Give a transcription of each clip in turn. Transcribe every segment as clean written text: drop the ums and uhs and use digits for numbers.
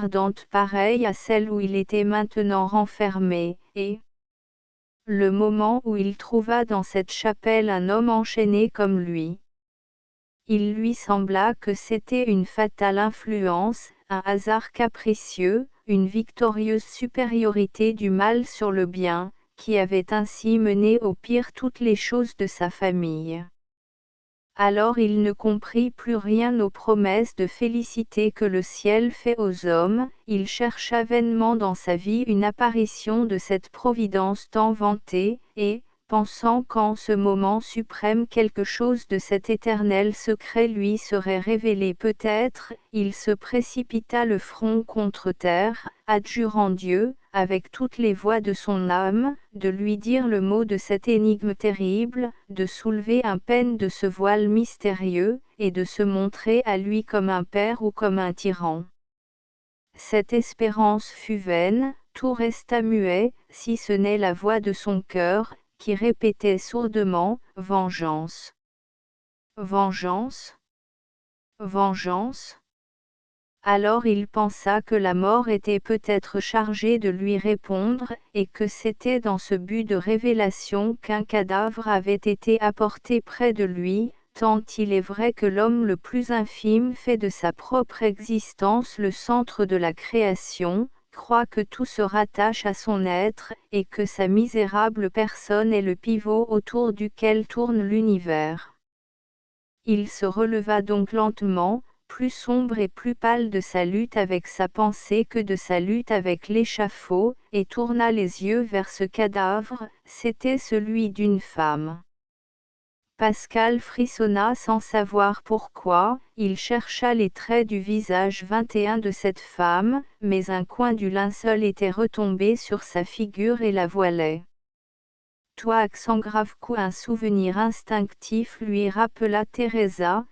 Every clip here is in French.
ardente pareille à celle où il était maintenant renfermé, et le moment où il trouva dans cette chapelle un homme enchaîné comme lui. Il lui sembla que c'était une fatale influence, un hasard capricieux, une victorieuse supériorité du mal sur le bien, qui avait ainsi mené au pire toutes les choses de sa famille. Alors il ne comprit plus rien aux promesses de félicité que le ciel fait aux hommes, il chercha vainement dans sa vie une apparition de cette providence tant vantée, et, pensant qu'en ce moment suprême quelque chose de cet éternel secret lui serait révélé peut-être, il se précipita le front contre terre, adjurant Dieu, avec toutes les voix de son âme, de lui dire le mot de cette énigme terrible, de soulever un pêne de ce voile mystérieux, et de se montrer à lui comme un père ou comme un tyran. Cette espérance fut vaine, tout resta muet, si ce n'est la voix de son cœur, qui répétait sourdement, « Vengeance! Vengeance! Vengeance !» Alors il pensa que la mort était peut-être chargée de lui répondre, et que c'était dans ce but de révélation qu'un cadavre avait été apporté près de lui, tant il est vrai que l'homme le plus infime fait de sa propre existence le centre de la création, croit que tout se rattache à son être, et que sa misérable personne est le pivot autour duquel tourne l'univers. Il se releva donc lentement, plus sombre et plus pâle de sa lutte avec sa pensée que de sa lutte avec l'échafaud, et tourna les yeux vers ce cadavre, c'était celui d'une femme. Pascal frissonna sans savoir pourquoi, il chercha les traits du visage 21 de cette femme, mais un coin du linceul était retombé sur sa figure et la voilait. Toi accent grave coup un souvenir instinctif lui rappela Teresa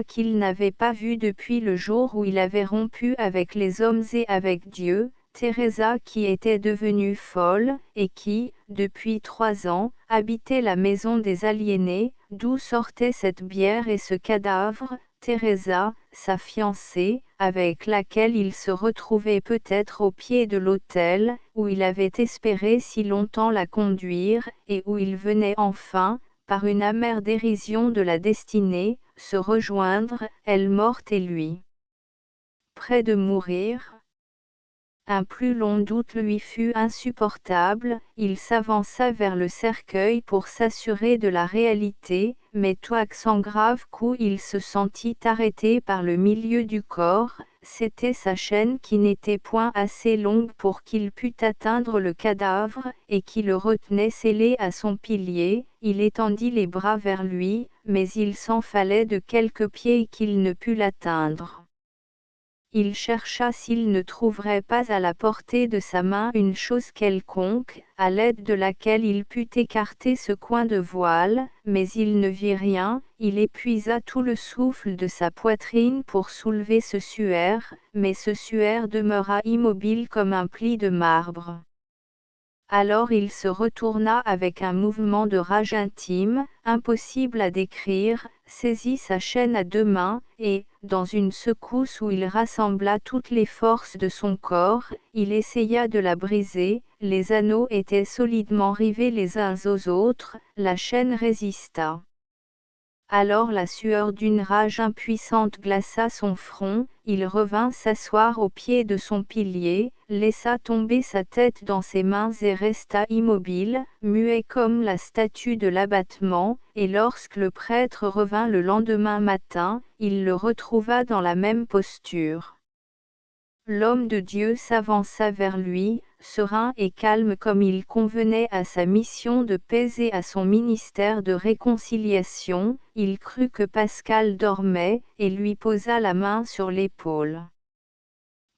qu'il n'avait pas vue depuis le jour où il avait rompu avec les hommes et avec Dieu, Teresa qui était devenue folle, et qui, depuis 3 ans, habitait la maison des aliénés, d'où sortait cette bière et ce cadavre, Teresa, sa fiancée, avec laquelle il se retrouvait peut-être au pied de l'autel, où il avait espéré si longtemps la conduire, et où il venait enfin, par une amère dérision de la destinée, se rejoindre, elle morte et lui. Près de mourir, un plus long doute lui fut insupportable, il s'avança vers le cercueil pour s'assurer de la réalité, mais toi sans grave coup il se sentit arrêté par le milieu du corps, c'était sa chaîne qui n'était point assez longue pour qu'il pût atteindre le cadavre, et qui le retenait scellé à son pilier, il étendit les bras vers lui, mais il s'en fallait de quelques pieds qu'il ne put l'atteindre. Il chercha s'il ne trouverait pas à la portée de sa main une chose quelconque, à l'aide de laquelle il pût écarter ce coin de voile, mais il ne vit rien, il épuisa tout le souffle de sa poitrine pour soulever ce suaire, mais ce suaire demeura immobile comme un pli de marbre. Alors il se retourna avec un mouvement de rage intime, impossible à décrire, saisit sa chaîne à 2 mains, et, dans une secousse où il rassembla toutes les forces de son corps, il essaya de la briser, les anneaux étaient solidement rivés les uns aux autres, la chaîne résista. Alors la sueur d'une rage impuissante glaça son front, il revint s'asseoir au pied de son pilier, laissa tomber sa tête dans ses mains et resta immobile, muet comme la statue de l'abattement, et lorsque le prêtre revint le lendemain matin, il le retrouva dans la même posture. L'homme de Dieu s'avança vers lui, serein et calme comme il convenait à sa mission de paix et à son ministère de réconciliation, il crut que Pascal dormait, et lui posa la main sur l'épaule.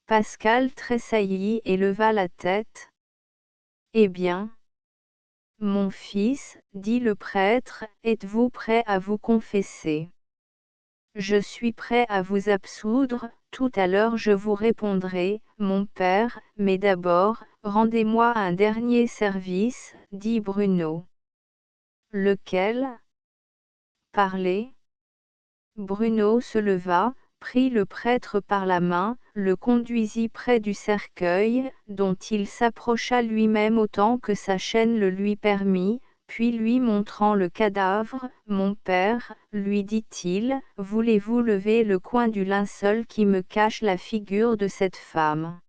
Pascal tressaillit et leva la tête. « Eh bien, mon fils, dit le prêtre, êtes-vous prêt à vous confesser ? Je suis prêt à vous absoudre, tout à l'heure je vous répondrai, mon père, mais d'abord, rendez-moi un dernier service, dit Bruno. Lequel ? Parlez. Bruno se leva, prit le prêtre par la main, le conduisit près du cercueil, dont il s'approcha lui-même autant que sa chaîne le lui permit, puis lui montrant le cadavre, « Mon père, lui dit-il, voulez-vous lever le coin du linceul qui me cache la figure de cette femme ?»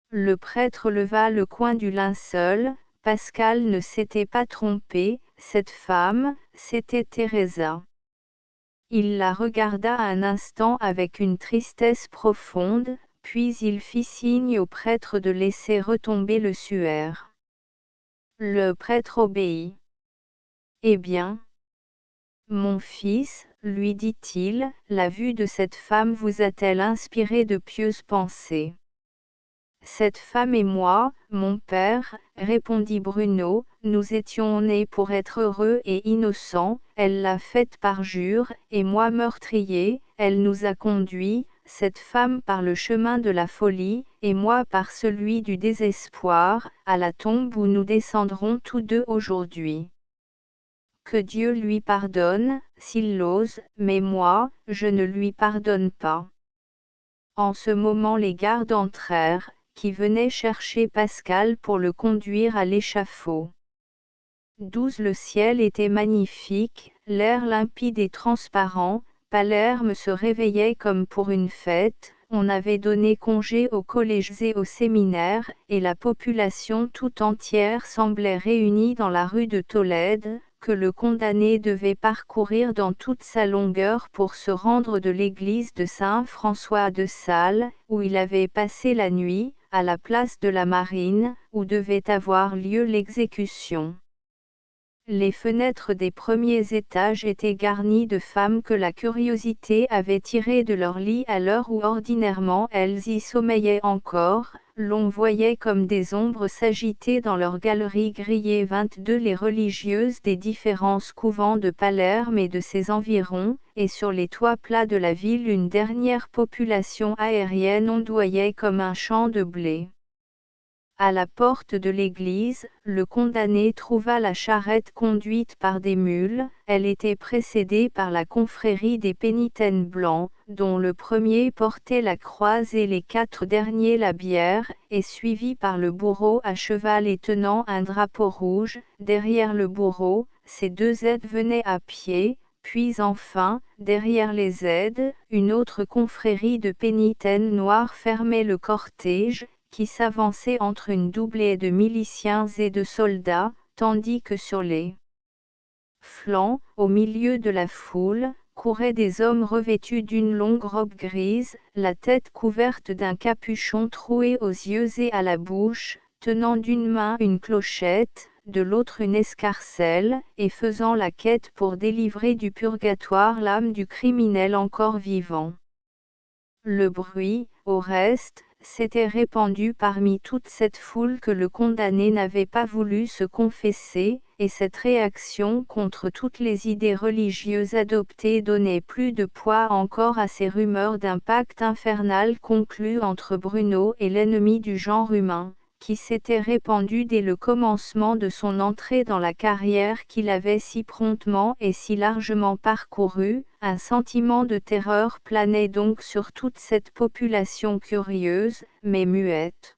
Le prêtre leva le coin du linceul. Pascal ne s'était pas trompé, cette femme, c'était Teresa. Il la regarda un instant avec une tristesse profonde, puis il fit signe au prêtre de laisser retomber le suaire. Le prêtre obéit. « Eh bien, mon fils, lui dit-il, la vue de cette femme vous a-t-elle inspiré de pieuses pensées ? » Cette femme et moi, mon père, répondit Bruno, nous étions nés pour être heureux et innocents, elle l'a faite parjure, et moi meurtrier, elle nous a conduits, cette femme par le chemin de la folie, et moi par celui du désespoir, à la tombe où nous descendrons tous deux aujourd'hui. Que Dieu lui pardonne, s'il l'ose, mais moi, je ne lui pardonne pas. En ce moment les gardes entrèrent, qui venaient chercher Pascal pour le conduire à l'échafaud. 12 Le ciel était magnifique, l'air limpide et transparent, Palerme se réveillait comme pour une fête, on avait donné congé aux collèges et aux séminaires, et la population tout entière semblait réunie dans la rue de Tolède, que le condamné devait parcourir dans toute sa longueur pour se rendre de l'église de Saint-François de Sales, où il avait passé la nuit, à la place de la Marine, où devait avoir lieu l'exécution. Les fenêtres des premiers étages étaient garnies de femmes que la curiosité avait tirées de leur lit à l'heure où ordinairement elles y sommeillaient encore. L'on voyait comme des ombres s'agiter dans leurs galeries grillées 22 les religieuses des différents couvents de Palerme et de ses environs, et sur les toits plats de la ville une dernière population aérienne ondoyait comme un champ de blé. À la porte de l'église, le condamné trouva la charrette conduite par des mules, elle était précédée par la confrérie des pénitents blancs, dont le premier portait la croix et les 4 derniers la bière, et suivie par le bourreau à cheval et tenant un drapeau rouge. Derrière le bourreau, ces 2 aides venaient à pied, puis enfin, derrière les aides, une autre confrérie de pénitents noirs fermait le cortège, qui s'avançait entre une doublée de miliciens et de soldats, tandis que sur les flancs, au milieu de la foule, couraient des hommes revêtus d'une longue robe grise, la tête couverte d'un capuchon troué aux yeux et à la bouche, tenant d'une main une clochette, de l'autre une escarcelle, et faisant la quête pour délivrer du purgatoire l'âme du criminel encore vivant. Le bruit, au reste, s'était répandu parmi toute cette foule que le condamné n'avait pas voulu se confesser, et cette réaction contre toutes les idées religieuses adoptées donnait plus de poids encore à ces rumeurs d'un pacte infernal conclu entre Bruno et l'ennemi du genre humain, qui s'était répandu dès le commencement de son entrée dans la carrière qu'il avait si promptement et si largement parcourue. Un sentiment de terreur planait donc sur toute cette population curieuse, mais muette.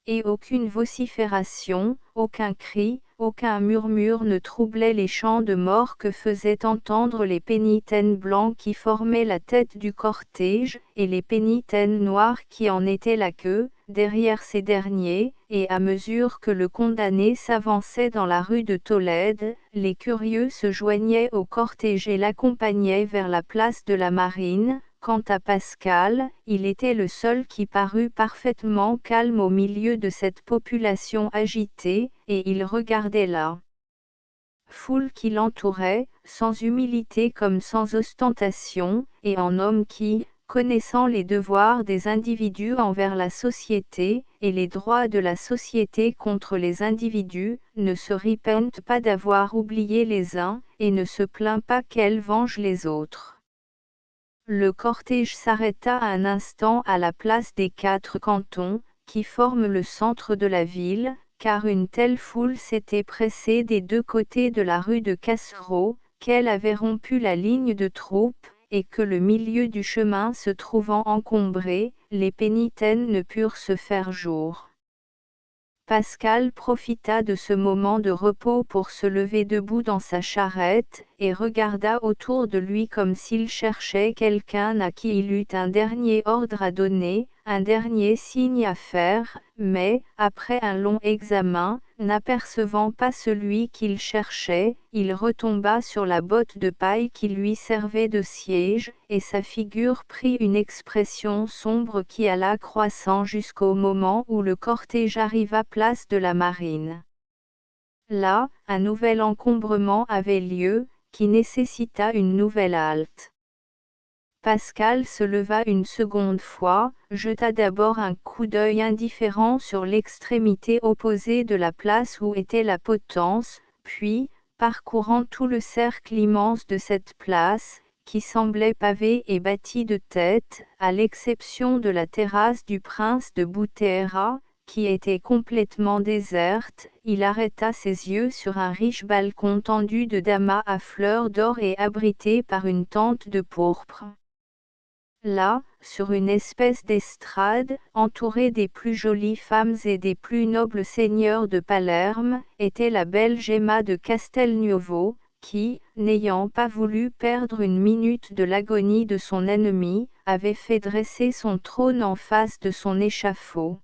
Et aucune vocifération, aucun cri, aucun murmure ne troublait les chants de mort que faisaient entendre les pénitents blancs qui formaient la tête du cortège, et les pénitents noirs qui en étaient la queue, derrière ces derniers, et à mesure que le condamné s'avançait dans la rue de Tolède, les curieux se joignaient au cortège et l'accompagnaient vers la place de la Marine. Quant à Pascal, il était le seul qui parut parfaitement calme au milieu de cette population agitée, et il regardait la foule qui l'entourait, sans humilité comme sans ostentation, et en homme qui, connaissant les devoirs des individus envers la société, et les droits de la société contre les individus, ne se repent pas d'avoir oublié les uns, et ne se plaint pas qu'elle venge les autres. Le cortège s'arrêta un instant à la place des 4 cantons, qui forment le centre de la ville, car une telle foule s'était pressée des 2 côtés de la rue de Cassereau, qu'elle avait rompu la ligne de troupes, et que le milieu du chemin se trouvant encombré, les pénitents ne purent se faire jour. Pascal profita de ce moment de repos pour se lever debout dans sa charrette, et regarda autour de lui comme s'il cherchait quelqu'un à qui il eût un dernier ordre à donner, un dernier signe à faire, mais, après un long examen, n'apercevant pas celui qu'il cherchait, il retomba sur la botte de paille qui lui servait de siège, et sa figure prit une expression sombre qui alla croissant jusqu'au moment où le cortège arriva place de la Marine. Là, un nouvel encombrement avait lieu, qui nécessita une nouvelle halte. Pascal se leva une seconde fois, jeta d'abord un coup d'œil indifférent sur l'extrémité opposée de la place où était la potence, puis, parcourant tout le cercle immense de cette place, qui semblait pavée et bâtie de tête, à l'exception de la terrasse du prince de Boutéra, qui était complètement déserte, il arrêta ses yeux sur un riche balcon tendu de damas à fleurs d'or et abrité par une tente de pourpre. Là, sur une espèce d'estrade, entourée des plus jolies femmes et des plus nobles seigneurs de Palerme, était la belle Gemma de Castelnuovo, qui, n'ayant pas voulu perdre une minute de l'agonie de son ennemi, avait fait dresser son trône en face de son échafaud.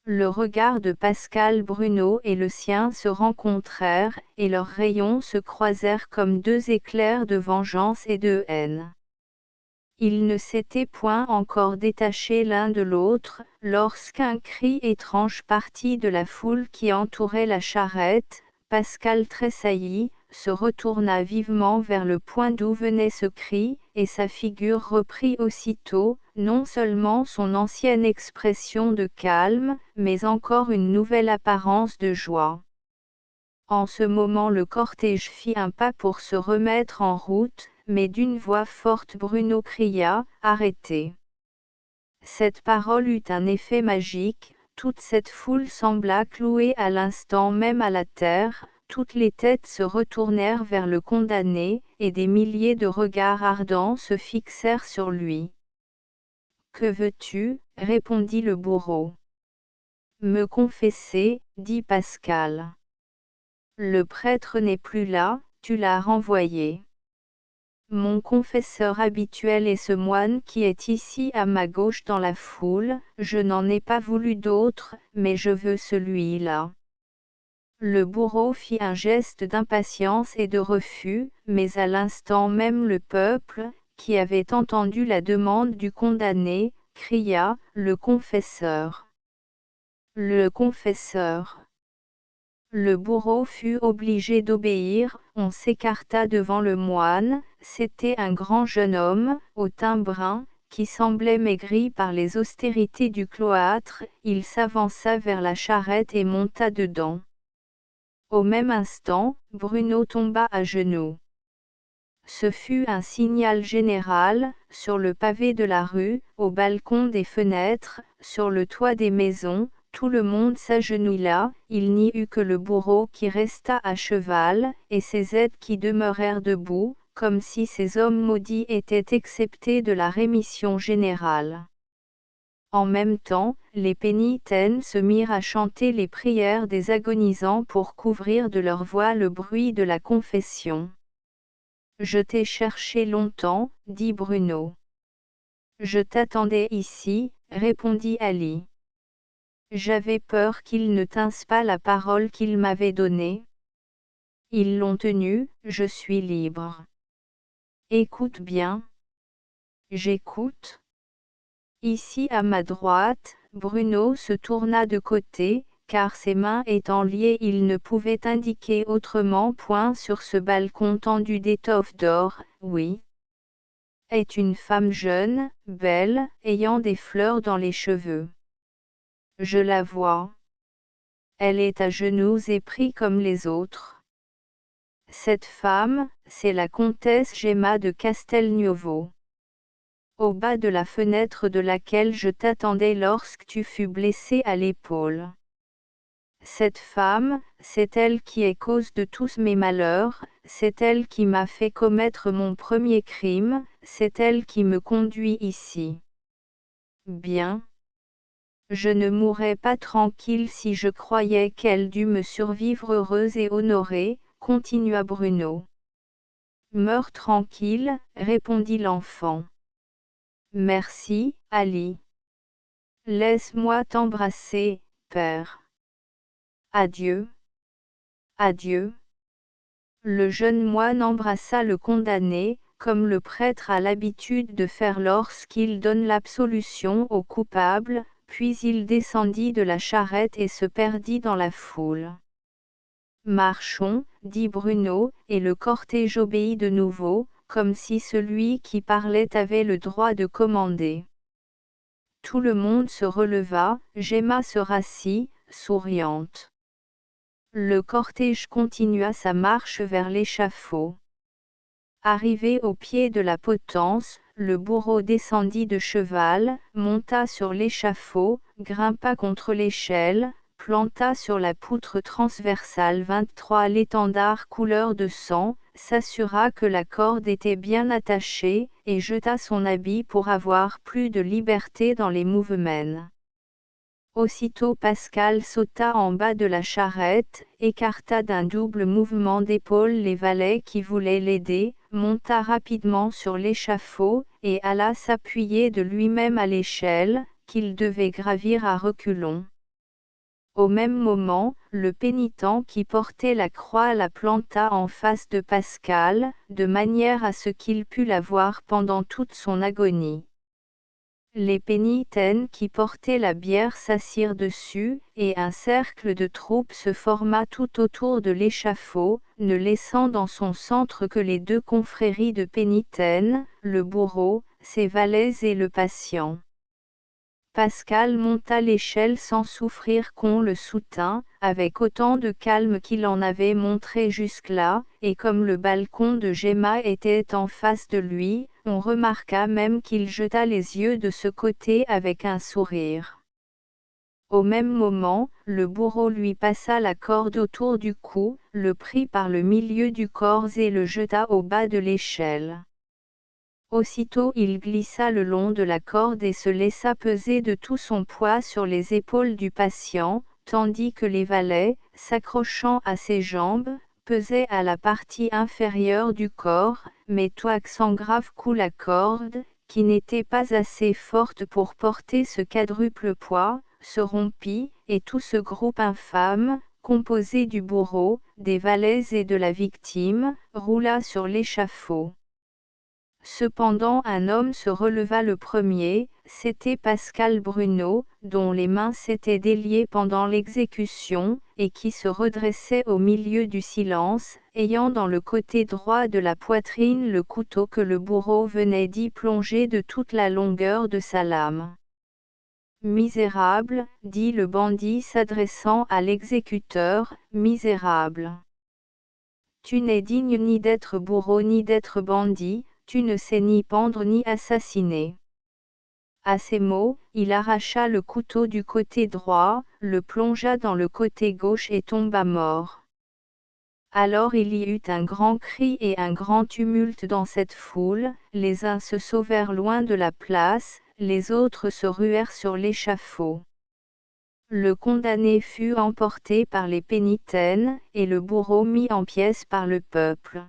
Le regard de Pascal Bruno et le sien se rencontrèrent, et leurs rayons se croisèrent comme deux éclairs de vengeance et de haine. Ils ne s'étaient point encore détachés l'un de l'autre, lorsqu'un cri étrange partit de la foule qui entourait la charrette. Pascal tressaillit, se retourna vivement vers le point d'où venait ce cri, et sa figure reprit aussitôt, non seulement son ancienne expression de calme, mais encore une nouvelle apparence de joie. En ce moment le cortège fit un pas pour se remettre en route, mais d'une voix forte Bruno cria « Arrêtez !» Cette parole eut un effet magique, toute cette foule sembla clouée à l'instant même à la terre, toutes les têtes se retournèrent vers le condamné, et des milliers de regards ardents se fixèrent sur lui. « Que veux-tu » répondit le bourreau. « Me confesser, dit Pascal. Le prêtre n'est plus là, tu l'as renvoyé. Mon confesseur habituel est ce moine qui est ici à ma gauche dans la foule, je n'en ai pas voulu d'autre, mais je veux celui-là. » Le bourreau fit un geste d'impatience et de refus, mais à l'instant même le peuple, qui avait entendu la demande du condamné, cria « Le confesseur ! Le confesseur !» Le bourreau fut obligé d'obéir, on s'écarta devant le moine, c'était un grand jeune homme, au teint brun, qui semblait maigri par les austérités du cloître, il s'avança vers la charrette et monta dedans. Au même instant, Bruno tomba à genoux. Ce fut un signal général, sur le pavé de la rue, au balcon des fenêtres, sur le toit des maisons. Tout le monde s'agenouilla, il n'y eut que le bourreau qui resta à cheval, et ses aides qui demeurèrent debout, comme si ces hommes maudits étaient exceptés de la rémission générale. En même temps, les pénitents se mirent à chanter les prières des agonisants pour couvrir de leur voix le bruit de la confession. « Je t'ai cherché longtemps, dit Bruno. Je t'attendais ici, répondit Ali. J'avais peur qu'ils ne tinssent pas la parole qu'ils m'avaient donnée. Ils l'ont tenue, je suis libre. Écoute bien. J'écoute. » Ici à ma droite, Bruno se tourna de côté, car ses mains étant liées il ne pouvait indiquer autrement point sur ce balcon tendu d'étoffe d'or, oui. Est une femme jeune, belle, ayant des fleurs dans les cheveux. Je la vois. Elle est à genoux et prie comme les autres. Cette femme, c'est la comtesse Gemma de Castelnuovo. Au bas de la fenêtre de laquelle je t'attendais lorsque tu fus blessé à l'épaule. Cette femme, c'est elle qui est cause de tous mes malheurs, c'est elle qui m'a fait commettre mon premier crime, c'est elle qui me conduit ici. Bien. Je ne mourrais pas tranquille si je croyais qu'elle dût me survivre heureuse et honorée, continua Bruno. Meurs tranquille, répondit l'enfant. Merci, Ali. Laisse-moi t'embrasser, père. Adieu. Adieu. Le jeune moine embrassa le condamné, comme le prêtre a l'habitude de faire lorsqu'il donne l'absolution au coupable, puis il descendit de la charrette et se perdit dans la foule. Marchons, dit Bruno, et le cortège obéit de nouveau, comme si celui qui parlait avait le droit de commander. Tout le monde se releva, Gemma se rassit, souriante. Le cortège continua sa marche vers l'échafaud. Arrivé au pied de la potence, le bourreau descendit de cheval, monta sur l'échafaud, grimpa contre l'échelle, planta sur la poutre transversale 23 l'étendard couleur de sang, s'assura que la corde était bien attachée, et jeta son habit pour avoir plus de liberté dans les mouvements. Aussitôt Pascal sauta en bas de la charrette, écarta d'un double mouvement d'épaule les valets qui voulaient l'aider, monta rapidement sur l'échafaud, et alla s'appuyer de lui-même à l'échelle, qu'il devait gravir à reculons. Au même moment, le pénitent qui portait la croix la planta en face de Pascal, de manière à ce qu'il pût la voir pendant toute son agonie. Les pénitents qui portaient la bière s'assirent dessus, et un cercle de troupes se forma tout autour de l'échafaud, ne laissant dans son centre que les deux confréries de pénitents, le bourreau, ses valets et le patient. Pascal monta l'échelle sans souffrir qu'on le soutint, avec autant de calme qu'il en avait montré jusque-là, et comme le balcon de Gemma était en face de lui, on remarqua même qu'il jeta les yeux de ce côté avec un sourire. Au même moment, le bourreau lui passa la corde autour du cou, le prit par le milieu du corps et le jeta au bas de l'échelle. Aussitôt il glissa le long de la corde et se laissa peser de tout son poids sur les épaules du patient, tandis que les valets, s'accrochant à ses jambes, pesaient à la partie inférieure du corps, mais touac sans grave coup la corde, qui n'était pas assez forte pour porter ce quadruple poids, se rompit, et tout ce groupe infâme, composé du bourreau, des valets et de la victime, roula sur l'échafaud. Cependant un homme se releva le premier, c'était Pascal Bruno, dont les mains s'étaient déliées pendant l'exécution, et qui se redressait au milieu du silence, ayant dans le côté droit de la poitrine le couteau que le bourreau venait d'y plonger de toute la longueur de sa lame. « Misérable, dit le bandit s'adressant à l'exécuteur, misérable. Tu n'es digne ni d'être bourreau ni d'être bandit, tu ne sais ni pendre ni assassiner. » À ces mots, il arracha le couteau du côté droit, le plongea dans le côté gauche et tomba mort. Alors il y eut un grand cri et un grand tumulte dans cette foule, les uns se sauvèrent loin de la place, les autres se ruèrent sur l'échafaud. Le condamné fut emporté par les pénitents, et le bourreau mis en pièces par le peuple.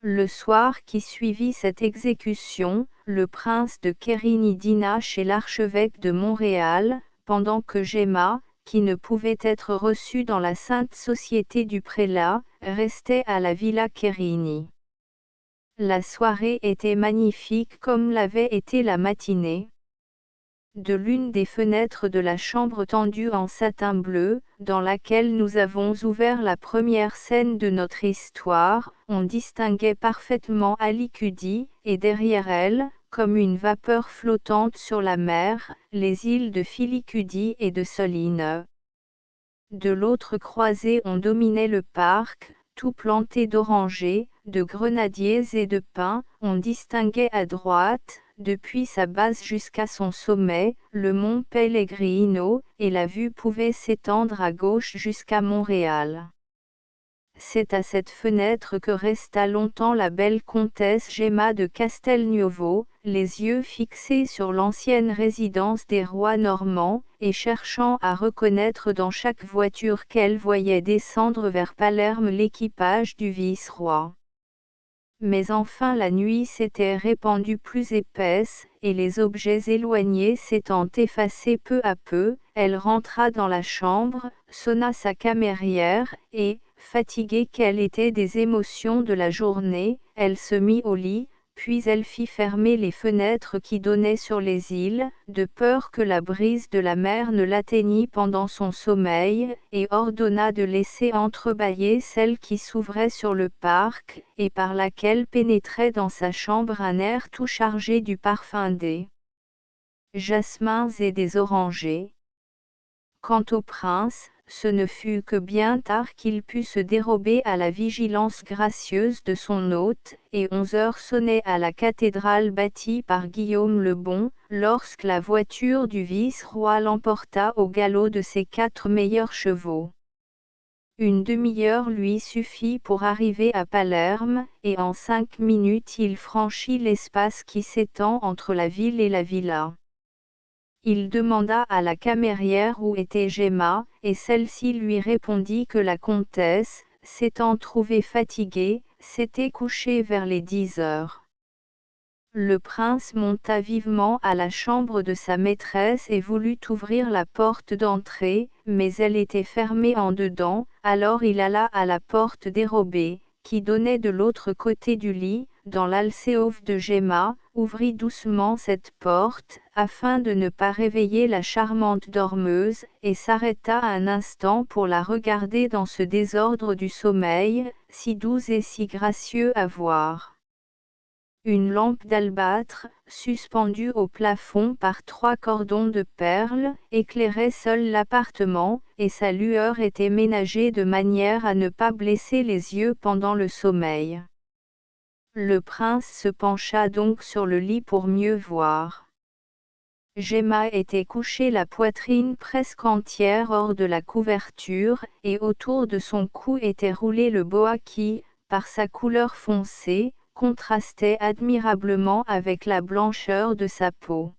Le soir qui suivit cette exécution, le prince de Querini dîna chez l'archevêque de Montréal, pendant que Gemma, qui ne pouvait être reçue dans la sainte société du prélat, restait à la villa Querini. La soirée était magnifique comme l'avait été la matinée. De l'une des fenêtres de la chambre tendue en satin bleu, dans laquelle nous avons ouvert la première scène de notre histoire, on distinguait parfaitement Alicudi, et derrière elle, comme une vapeur flottante sur la mer, les îles de Filicudi et de Soline. De l'autre croisée on dominait le parc, tout planté d'orangers, de grenadiers et de pins, on distinguait à droite, depuis sa base jusqu'à son sommet, le mont Pellegrino, et la vue pouvait s'étendre à gauche jusqu'à Montréal. C'est à cette fenêtre que resta longtemps la belle comtesse Gemma de Castelnuovo, les yeux fixés sur l'ancienne résidence des rois normands, et cherchant à reconnaître dans chaque voiture qu'elle voyait descendre vers Palerme l'équipage du vice-roi. Mais enfin la nuit s'était répandue plus épaisse, et les objets éloignés s'étant effacés peu à peu, elle rentra dans la chambre, sonna sa camérière, et, fatiguée qu'elle était des émotions de la journée, elle se mit au lit, puis elle fit fermer les fenêtres qui donnaient sur les îles, de peur que la brise de la mer ne l'atteignît pendant son sommeil, et ordonna de laisser entrebâiller celle qui s'ouvrait sur le parc, et par laquelle pénétrait dans sa chambre un air tout chargé du parfum des jasmins et des orangers. Quant au prince, ce ne fut que bien tard qu'il put se dérober à la vigilance gracieuse de son hôte, et 11 heures sonnaient à la cathédrale bâtie par Guillaume le Bon, lorsque la voiture du vice-roi l'emporta au galop de ses 4 meilleurs chevaux. Une demi-heure lui suffit pour arriver à Palerme, et en 5 minutes il franchit l'espace qui s'étend entre la ville et la villa. Il demanda à la camérière où était Gemma, et celle-ci lui répondit que la comtesse, s'étant trouvée fatiguée, s'était couchée vers les 10 heures. Le prince monta vivement à la chambre de sa maîtresse et voulut ouvrir la porte d'entrée, mais elle était fermée en dedans, alors il alla à la porte dérobée, qui donnait de l'autre côté du lit, dans l'alcôve de Gemma, ouvrit doucement cette porte, afin de ne pas réveiller la charmante dormeuse, et s'arrêta un instant pour la regarder dans ce désordre du sommeil, si doux et si gracieux à voir. Une lampe d'albâtre, suspendue au plafond par 3 cordons de perles, éclairait seule l'appartement, et sa lueur était ménagée de manière à ne pas blesser les yeux pendant le sommeil. Le prince se pencha donc sur le lit pour mieux voir. Gemma était couchée la poitrine presque entière hors de la couverture, et autour de son cou était roulé le boa qui, par sa couleur foncée, contrastait admirablement avec la blancheur de sa peau.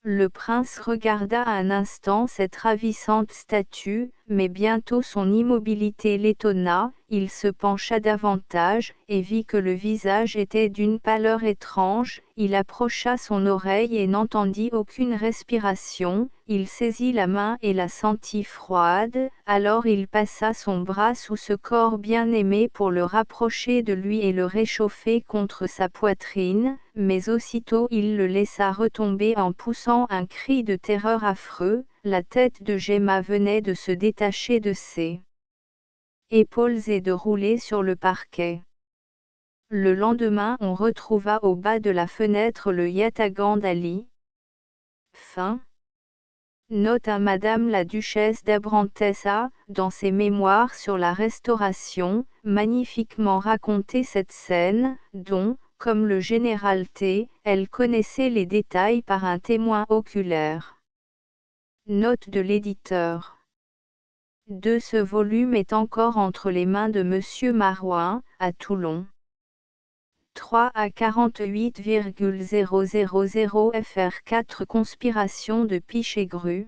Le prince regarda un instant cette ravissante statue, mais bientôt son immobilité l'étonna, il se pencha davantage, et vit que le visage était d'une pâleur étrange, il approcha son oreille et n'entendit aucune respiration, il saisit la main et la sentit froide, alors il passa son bras sous ce corps bien-aimé pour le rapprocher de lui et le réchauffer contre sa poitrine, mais aussitôt il le laissa retomber en poussant un cri de terreur affreux, la tête de Gemma venait de se détacher de ses épaules et de rouler sur le parquet. Le lendemain on retrouva au bas de la fenêtre le yatagan d'Ali. Fin. Note à Madame la duchesse d'Abrantès a, dans ses mémoires sur la Restauration, magnifiquement raconté cette scène, dont, comme le général T, elle connaissait les détails par un témoin oculaire. Note de l'éditeur. Ce volume est encore entre les mains de Monsieur Marouin, à Toulon. 3 à 48,000 fr 4 Conspiration de Pichegru.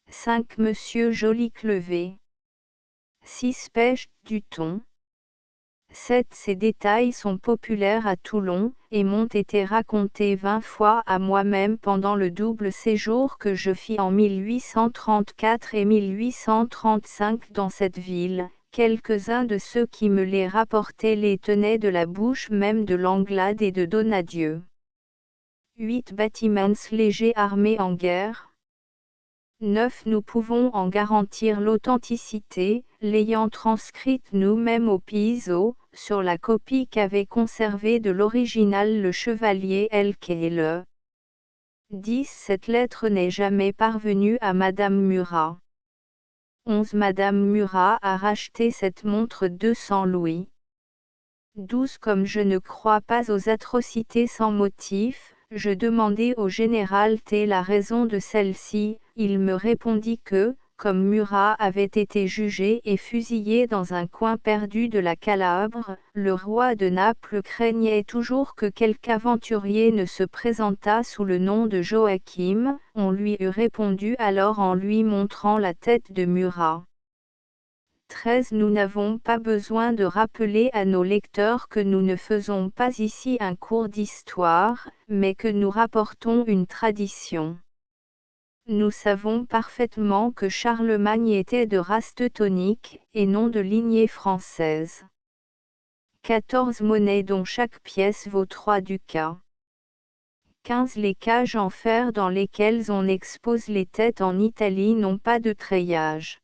5 Monsieur Joly-Clevé. 6 Pêche du thon. 7 Ces détails sont populaires à Toulon, et m'ont été racontés 20 fois à moi-même pendant le double séjour que je fis en 1834 et 1835 dans cette ville. Quelques-uns de ceux qui me les rapportaient les tenaient de la bouche même de Langlade et de Donadieu. 8 Bâtiments légers armés en guerre. 9 Nous pouvons en garantir l'authenticité, l'ayant transcrite nous-mêmes au Piso, sur la copie qu'avait conservée de l'original le chevalier Elkele. 10 Cette lettre n'est jamais parvenue à Madame Murat. 11 Madame Murat a racheté cette montre 200 louis. 12 Comme je ne crois pas aux atrocités sans motif, je demandai au général T la raison de celle-ci, il me répondit que, comme Murat avait été jugé et fusillé dans un coin perdu de la Calabre, le roi de Naples craignait toujours que quelque aventurier ne se présentât sous le nom de Joachim. On lui eût répondu alors en lui montrant la tête de Murat. 13. Nous n'avons pas besoin de rappeler à nos lecteurs que nous ne faisons pas ici un cours d'histoire, mais que nous rapportons une tradition. Nous savons parfaitement que Charlemagne était de race teutonique, et non de lignée française. 14 monnaies dont chaque pièce vaut 3 ducats. 15 Les cages en fer dans lesquelles on expose les têtes en Italie n'ont pas de treillage.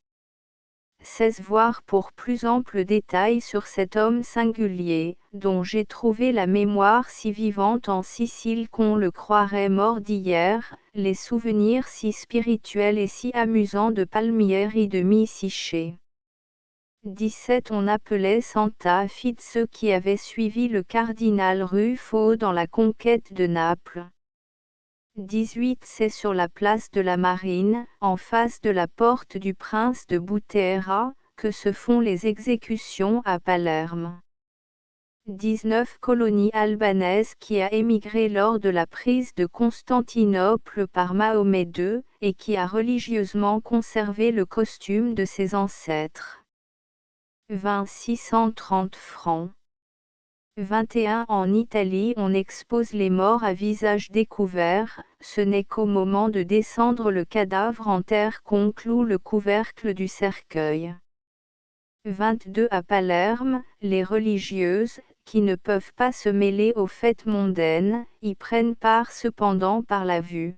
16 Voir pour plus ample détail sur cet homme singulier, dont j'ai trouvé la mémoire si vivante en Sicile qu'on le croirait mort d'hier, les souvenirs si spirituels et si amusants de Palmieri de Misiché. 17 On appelait Santa Fide ceux qui avaient suivi le cardinal Ruffo dans la conquête de Naples. 18 C'est sur la place de la Marine, en face de la porte du prince de Butera, que se font les exécutions à Palerme. 19 Colonie albanaise qui a émigré lors de la prise de Constantinople par Mahomet II, et qui a religieusement conservé le costume de ses ancêtres. 20 630 francs. 21 En Italie on expose les morts à visage découvert, ce n'est qu'au moment de descendre le cadavre en terre qu'on cloue le couvercle du cercueil. 22 À Palerme, les religieuses, qui ne peuvent pas se mêler aux fêtes mondaines, y prennent part cependant par la vue.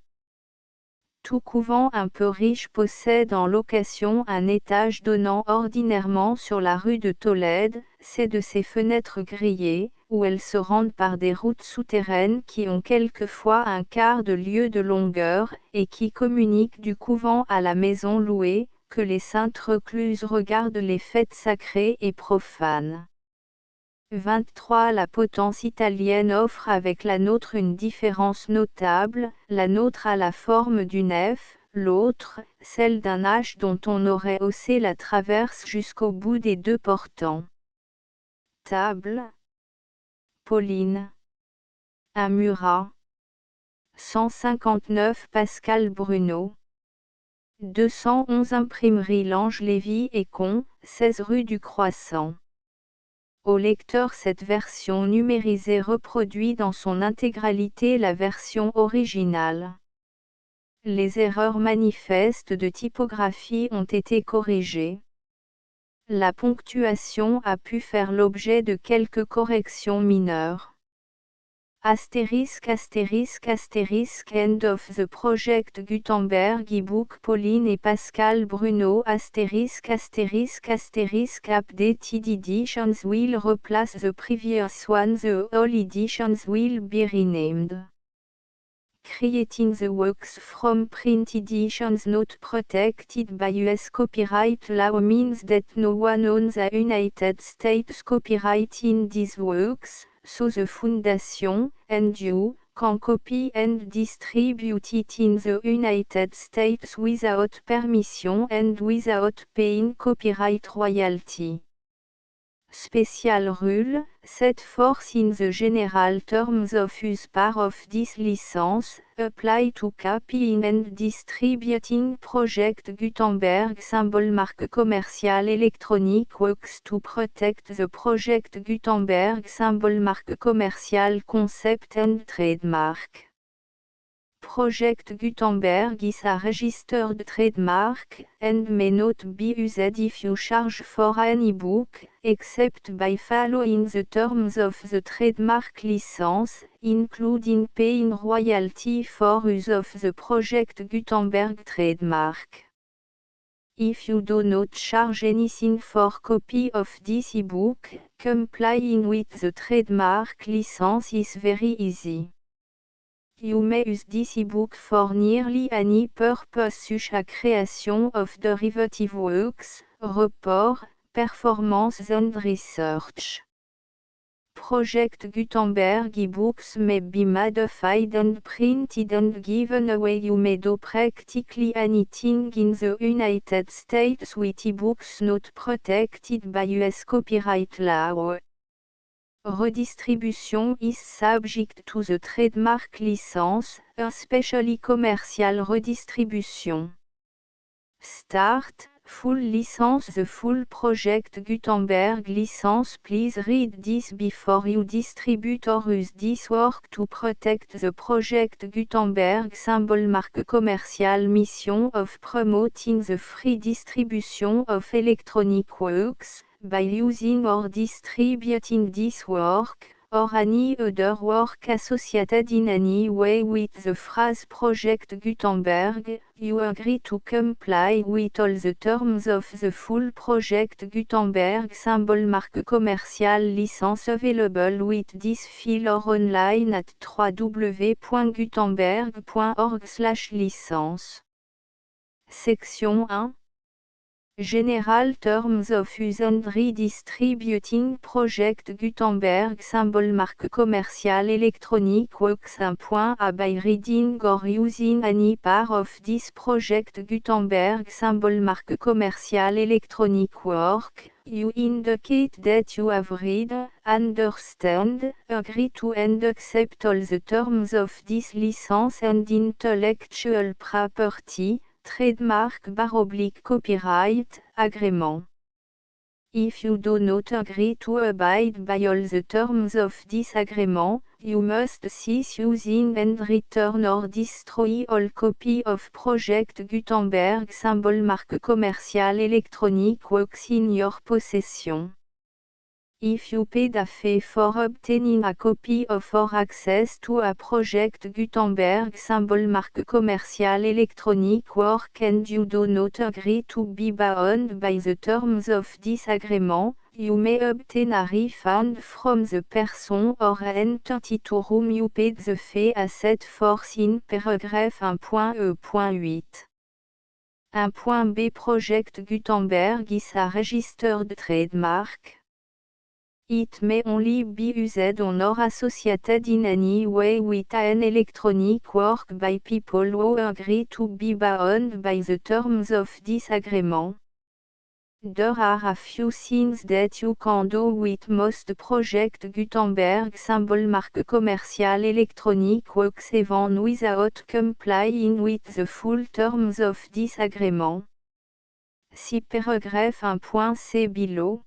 Tout couvent un peu riche possède en location un étage donnant ordinairement sur la rue de Tolède, c'est de ces fenêtres grillées, où elles se rendent par des routes souterraines qui ont quelquefois un quart de lieue de longueur, et qui communiquent du couvent à la maison louée, que les saintes recluses regardent les fêtes sacrées et profanes. 23 La potence italienne offre avec la nôtre une différence notable, la nôtre a la forme d'une F, l'autre, celle d'un H dont on aurait haussé la traverse jusqu'au bout des deux portants. Table. Pauline. Un Murat. 159 Pascal Bruno. 211 Imprimerie Lange Lévy et Con, 16 rue du Croissant. Au lecteur cette version numérisée reproduit dans son intégralité la version originale. Les erreurs manifestes de typographie ont été corrigées. La ponctuation a pu faire l'objet de quelques corrections mineures. Astérisque astérisque astérisque End of the Project Gutenberg ebook Pauline et Pascal Bruno astérisque astérisque astérisque Updated editions will replace the previous one. The all editions will be renamed. Creating the works from print editions not protected by US copyright law means that no one owns a United States copyright in these works. So the Foundation, and you, can copy and distribute it in the United States without permission and without paying copyright royalty. Special rule, set forth in the general terms of use part of this license, apply to copying and distributing Project Gutenberg symbol marque commercial electronic works to protect the Project Gutenberg symbol marque commercial concept and trademark. Project Gutenberg is a registered trademark, and may not be used if you charge for an ebook, except by following the terms of the trademark license, including paying royalty for use of the Project Gutenberg trademark. If you do not charge anything for copy of this ebook, complying with the trademark license is very easy. You may use this ebook for nearly any purpose such as creation of derivative works, report, performance and research. Project Gutenberg ebooks may be modified and printed and given away. You may do practically anything in the United States with ebooks not protected by US copyright law. Redistribution is subject to the trademark license, especially commercial redistribution. Start, full license. The full Project Gutenberg license. Please read this before you distribute or use this work to protect the Project Gutenberg symbol mark. Commercial mission of promoting the free distribution of electronic works, by using or distributing this work, or any other work associated in any way with the phrase Project Gutenberg. You agree to comply with all the terms of the full Project Gutenberg symbol mark commercial license available with this file or online at www.gutenberg.org/licence. Section 1. General Terms of Use and Redistributing Project Gutenberg symbol mark commercial electronic works. 1.a By reading or using any part of this Project Gutenberg symbol mark commercial electronic work, you indicate that you have read, understand, agree to and accept all the terms of this license and intellectual property, trademark / copyright, agreement. If you do not agree to abide by all the terms of this agreement, you must cease using and return or destroy all copy of Project Gutenberg symbol mark commercial electronic works in your possession. If you paid a fee for obtaining a copy of or access to a Project Gutenberg symbol mark commercial electronic work and you do not agree to be bound by the terms of this agreement, you may obtain a refund from the person or entity to whom you paid the fee as set forth in paragraph 1.e.8. 1.b Project Gutenberg is a registered trademark. It may only be used on or associated in any way with an electronic work by people who agree to be bound by the terms of this agreement. There are a few things that you can do with most Project Gutenberg symbol mark commercial electronic works even without complying with the full terms of this agreement. See paragraph 1.c below.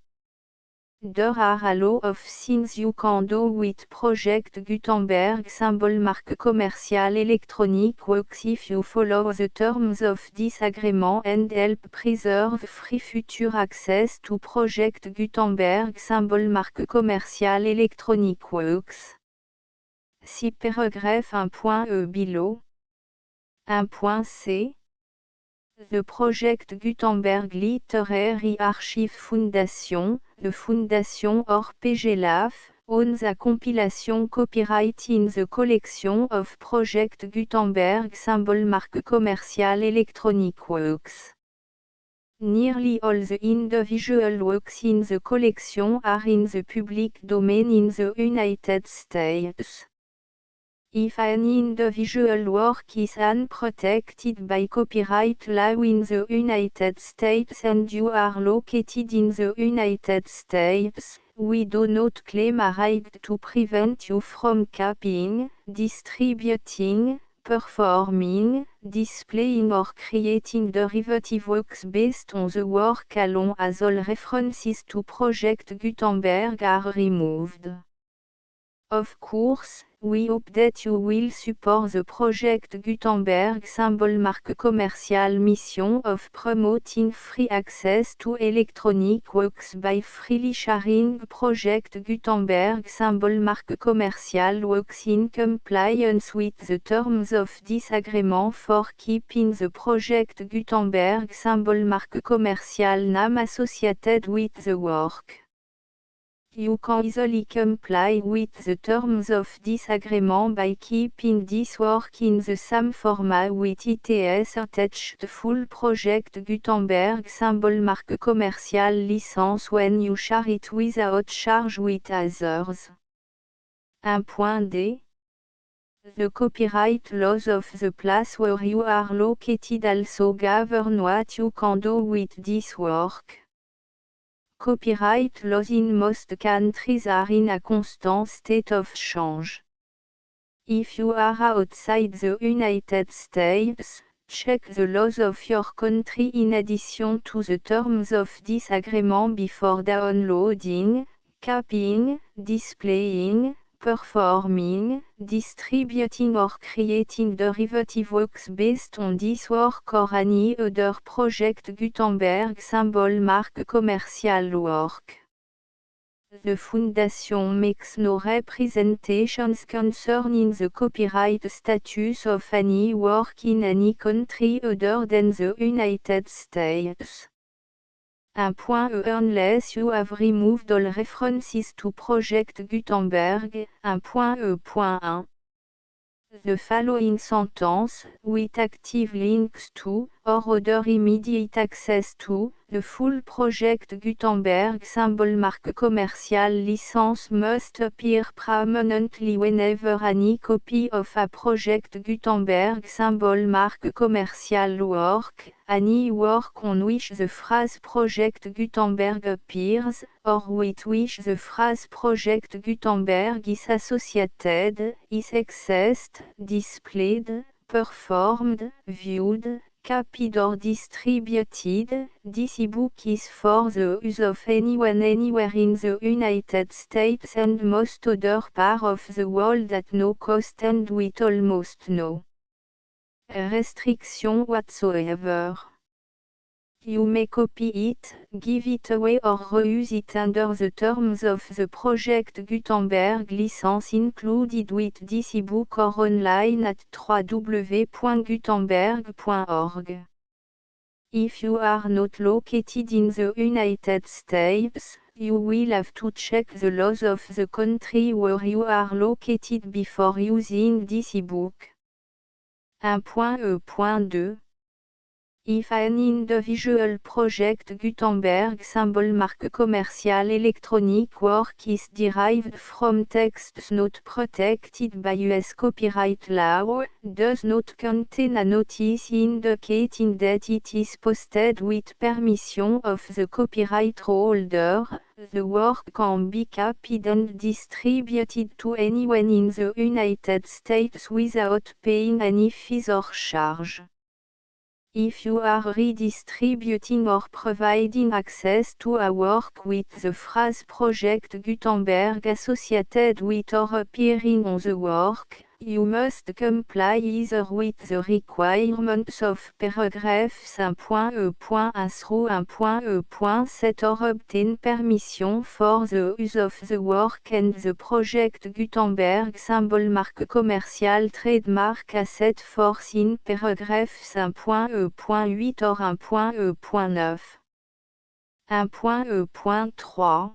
There are a lot of things you can do with Project Gutenberg symbol mark commercial electronic works if you follow the terms of this agreement and help preserve free future access to Project Gutenberg symbol mark commercial electronic works. See paragraph 1.e below. 1.c The Project Gutenberg Literary Archive Foundation, the Foundation or PGLAF, owns a compilation copyright in the collection of Project Gutenberg symbol mark commercial electronic works. Nearly all the individual works in the collection are in the public domain in the United States. If an individual work is unprotected by copyright law in the United States and you are located in the United States, we do not claim a right to prevent you from copying, distributing, performing, displaying or creating derivative works based on the work alone as all references to Project Gutenberg are removed. Of course, we hope that you will support the Project Gutenberg symbol mark commercial mission of promoting free access to electronic works by freely sharing Project Gutenberg symbol mark commercial works in compliance with the terms of this agreement for keeping the Project Gutenberg symbol mark commercial name associated with the work. You can easily comply with the terms of this agreement by keeping this work in the same format with its attached full Project Gutenberg symbol mark commercial license when you share it without charge with others. 1.d. The copyright laws of the place where you are located also govern what you can do with this work. Copyright laws in most countries are in a constant state of change. If you are outside the United States, check the laws of your country in addition to the terms of this agreement before downloading, copying, displaying, performing, distributing or creating derivative works based on this work or any other project Gutenberg symbol mark commercial work. The Foundation makes no representations concerning the copyright status of any work in any country other than the United States. 1.e Unless you have removed all references to Project Gutenberg. 1.e.1 The following sentence, with active links to, or other immediate access to, the full Project Gutenberg symbol mark commercial license must appear prominently whenever any copy of a Project Gutenberg symbol mark commercial work, any work on which the phrase Project Gutenberg appears, or with which the phrase Project Gutenberg is associated, is accessed, displayed, performed, viewed, copied or distributed. This ebook is for the use of anyone anywhere in the United States and most other parts of the world at no cost and with almost no restriction whatsoever. You may copy it, give it away or reuse it under the terms of the Project Gutenberg license included with this ebook or online at www.gutenberg.org. If you are not located in the United States, you will have to check the laws of the country where you are located before using this ebook. 1.e.2 If an individual Project Gutenberg symbol mark commercial electronic work is derived from texts not protected by US copyright law, does not contain a notice indicating that it is posted with permission of the copyright holder, the work can be copied and distributed to anyone in the United States without paying any fees or charge. If you are redistributing or providing access to a work with the phrase Project Gutenberg associated with or appearing on the work, you must comply either with the requirements of paragraphs 1.e.1 through 1.e.7 or obtain permission for the use of the work and the Project Gutenberg symbol mark commercial trademark as set forth in paragraphs 1.e.8 or 1.e.9. 1.e.3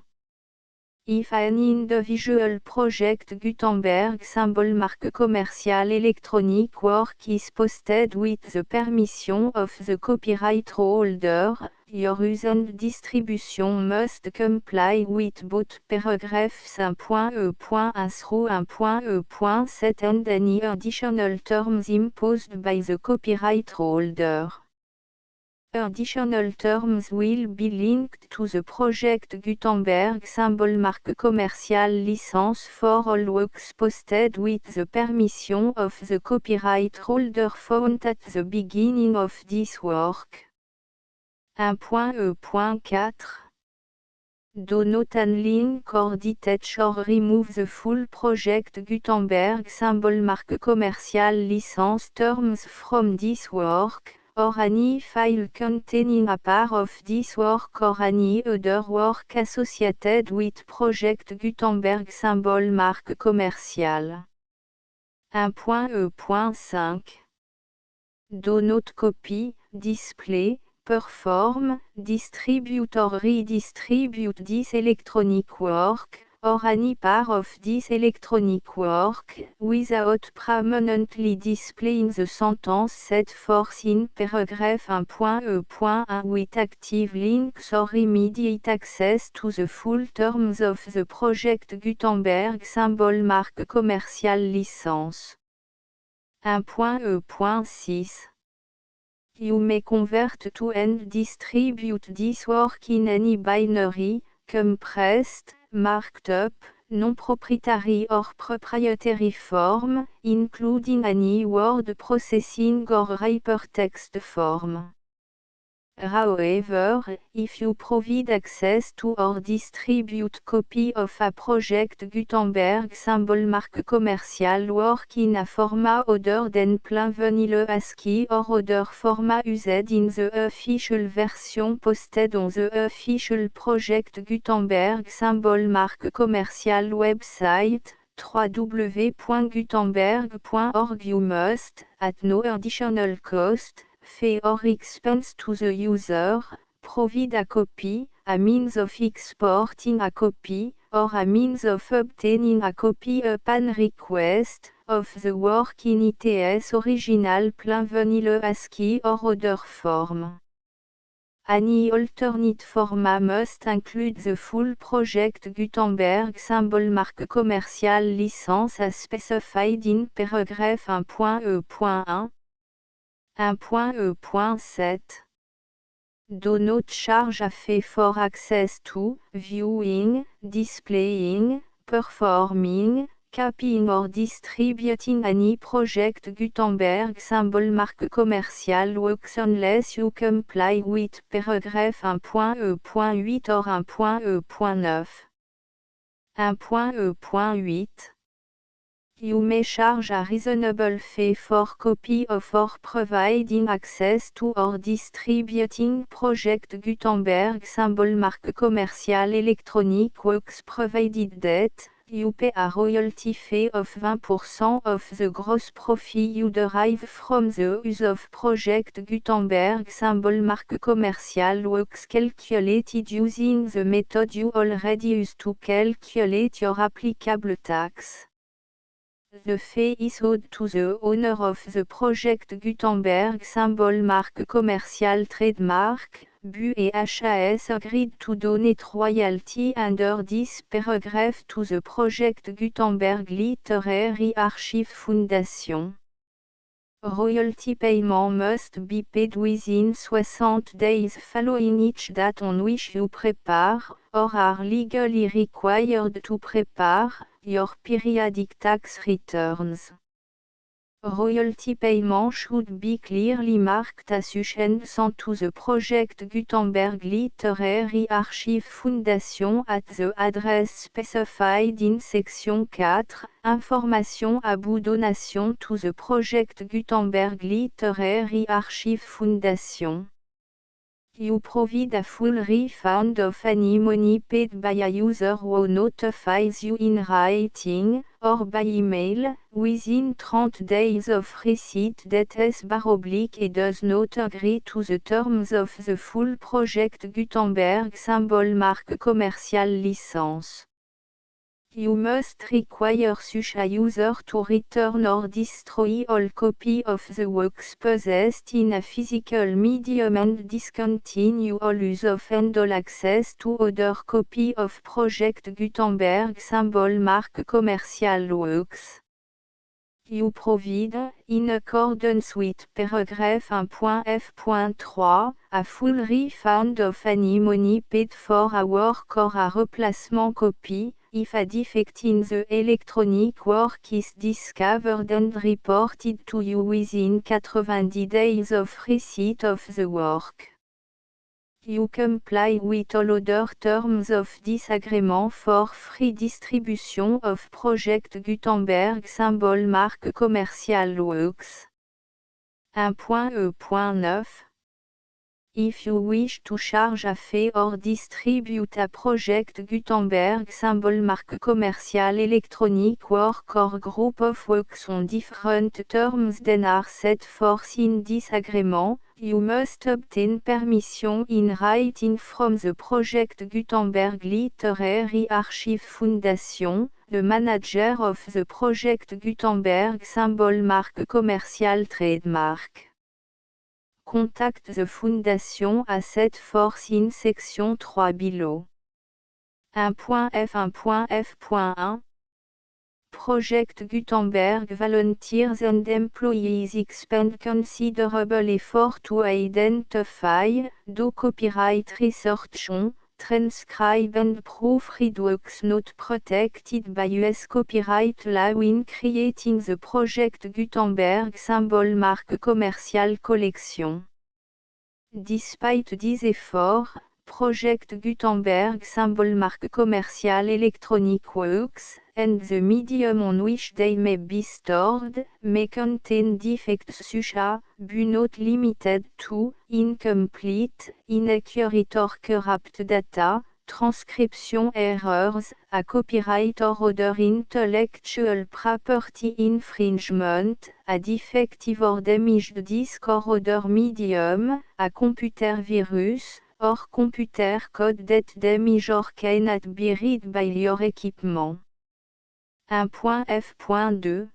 If an individual Project Gutenberg symbol mark commercial electronic work is posted with the permission of the copyright holder, your use and distribution must comply with both paragraphs 1.e.1 through 1.e.7 and any additional terms imposed by the copyright holder. Additional terms will be linked to the Project Gutenberg symbol mark commercial license for all works posted with the permission of the copyright holder found at the beginning of this work. 1.e.4 Do not unlink or detach or remove the full Project Gutenberg symbol mark commercial license terms from this work, or any file containing a part of this work or any other work associated with Project Gutenberg symbol mark commercial. 1.e.5 Do not copy, display, perform, distribute or redistribute this electronic work, or any part of this electronic work, without permanently displaying the sentence set forth in paragraph 1.e.1 with active links or immediate access to the full terms of the project Gutenberg symbol marque commerciale licence. 1.e.6 You may convert to and distribute this work in any binary, compressed, marked up, non-proprietary or proprietary form, including any word processing or hypertext form. However, if you provide access to or distribute copy of a project Gutenberg symbol marque commerciale work in a format other than plain vanilla ASCII or other format used in the official version posted on the official project Gutenberg symbol marque commerciale website, www.gutenberg.org you must, at no additional cost, fee or expense to the user, provide a copy, a means of exporting a copy, or a means of obtaining a copy upon request, of the work in its original plain vanilla ASCII or other form. Any alternate format must include the full project Gutenberg symbol marque commerciale licence as specified in paragraph 1.e.1. 1.e.7 Do not charge a fee for access to, viewing, displaying, performing, copying or distributing any project Gutenberg symbol marque commerciale works unless you comply with paragraph 1.e.8 or 1.e.9. 1.e.8 You may charge a reasonable fee for copy of or providing access to or distributing project Gutenberg symbol marque commerciale electronic works provided that you pay a royalty fee of 20% of the gross profit you derive from the use of project Gutenberg symbol marque commerciale works calculated using the method you already use to calculate your applicable tax. The fee is owed to the owner of the project Gutenberg symbol marque commerciale trademark, BU et HAS agreed to donate royalty under this paragraph to the project Gutenberg Literary Archive Foundation. Royalty payment must be paid within 60 days following each date on which you prepare, or are legally required to prepare, your periodic tax returns. Royalty payment should be clearly marked association to the project Gutenberg Literary Archive Foundation at the address specified in section 4, Information about donation to the project Gutenberg Literary Archive Foundation. You provide a full refund of any money paid by a user who notifies you in writing, or by email, within 30 days of receipt that // does not agree to the terms of the full project Gutenberg symbol marque commerciale licence. You must require such a user to return or destroy all copy of the works possessed in a physical medium and discontinue all use of and all access to other copy of project Gutenberg symbol marque commerciale works. You provide, in accordance with paragraph 1.f.3, a full refund of any money paid for a work or a replacement copy, if a defect in the electronic work is discovered and reported to you within 90 days of receipt of the work. You comply with all other terms of this agreement for free distribution of project Gutenberg symbol marque commerciale works. 1.e.9 If you wish to charge a fee or distribute a project Gutenberg symbol marque commercial electronic work or group of works on different terms than are set forth in this agreement, you must obtain permission in writing from the project Gutenberg Literary Archive Foundation, the manager of the project Gutenberg symbol marque commercial trademark. Contact the Fondation à set force in section 3 below. 1.f1.f.1 Project Gutenberg volunteers and employees expend considerable effort to identify, do copyright research on, transcribe and proofread works not protected by US copyright law in creating the Project Gutenberg symbol marque commercial collection. Despite these efforts, Project Gutenberg symbol marque commercial electronic works, and the medium on which they may be stored, may contain defects such as, but not limited to, incomplete, inaccurate or corrupt data, transcription errors, a copyright or other intellectual property infringement, a defective or damaged disk or other medium, a computer virus, or computer code that damage or cannot be read by your equipment. 1.f.2